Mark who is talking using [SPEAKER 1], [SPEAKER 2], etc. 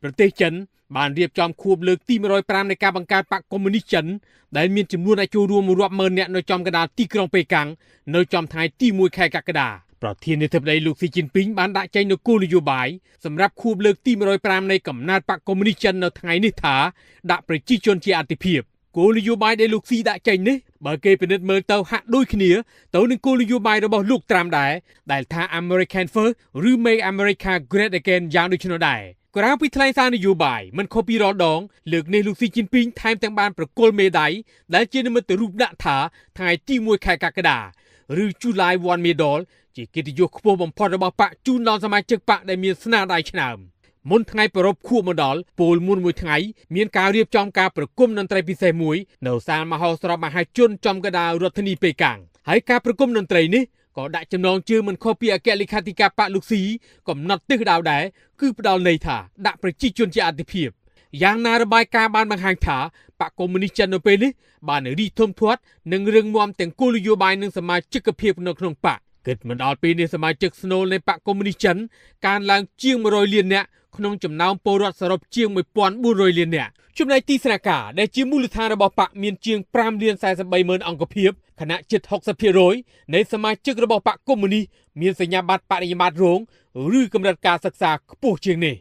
[SPEAKER 1] ប្រទេសចិនបានរៀបចំខួបលើកទី105នៃការបង្កើតបកកុម្មុយនីសចិនដែលមានចំនួនអ្នកចូលរួមរាប់ម៉ឺននាក់នៅចំកណ្ដាលទីក្រុងប៉េកាំងនៅចំថ្ងៃទី1ខែកក្កដាប្រធានាធិបតីលោកស៊ីជីនពីងបានដាក់ចេញនូវគោលនយោបាយសម្រាប់ខួបលើកទី105នៃកំណើតបកកុម្មុយនីសចិននៅថ្ងៃនេះថាដាក់ប្រជាជនជាអាទិភាពគោលនយោបាយដែលលោកស៊ីដាក់ចេញនេះបើគេពិនិត្យមើលទៅហាក់ដូចគ្នាទៅនឹងគោលនយោបាយរបស់លោកត្រាំដែរដែលថា American First ឬ Make America Great Again យ៉ាងដូចនោះដែរក្រៅពីថ្លែងសារនយោបាយមិនខុសពីរាល់ដងលើកនេះលោកស៊ីជីនពីងថែមទាំងបានប្រគល់មេដាយដែលជានិមិត្តរូបដាក់ថាថ្ងៃទី1ខែកក្កដាឬ July 1 Medal ជាកិត្តិយសខ្ពស់បំផុតរបស់បកជូនដល់សមាជិកបកដែលមានស្នាដៃឆ្នើមមុនថ្ងៃប្រពខួបមកដល់ពលមុនមួយថ្ងៃមានការរៀបចំការប្រគំតន្ត្រីពិសេសមួយនៅសាលមហោស្រពមហាជនចំកណ្ដាលរដ្ឋធានីប៉េកាំងហើយការប្រគំតន្ត្រីនេះក៏ដាក់ចំណងជើងមិនខុសពីអគ្គលេខាធិការបកលោកស៊ីកំណត់ទិសដៅដែរគឺផ្ដល់ន័យថាដាក់ប្រជាជនជាអាទិភាពយ៉ាងណារបាយការណ៍បានបង្ហាញថាបកកុម្មុយនីសចិននៅពេលនេះបានរីកធំធាត់និងរឹងមាំទាំងគោលនយោបាយនិងសមាជិកភាពនៅក្នុងបកគិតមិនដល់ពេលនេះសមាជិកស្នូលនៃបកកុម្មុយនីសចិនកើនឡើងជាង100លាននាក់ក្នុងចំណោមពលរដ្ឋសរុបជាង1400លាននាក់ចំណែកទីស្នាក់ការដែលជាមូលដ្ឋានរបស់បកមានជាង5លាន43ម៉ឺនអង្គភាពខណៈជិត 60% នៃសមាជិករបស់បកកុម្មុយនីសមានសញ្ញាបត្របរិញ្ញាបត្ររងឬកម្រិតការសិក្សាខ្ពស់ជាងនេះ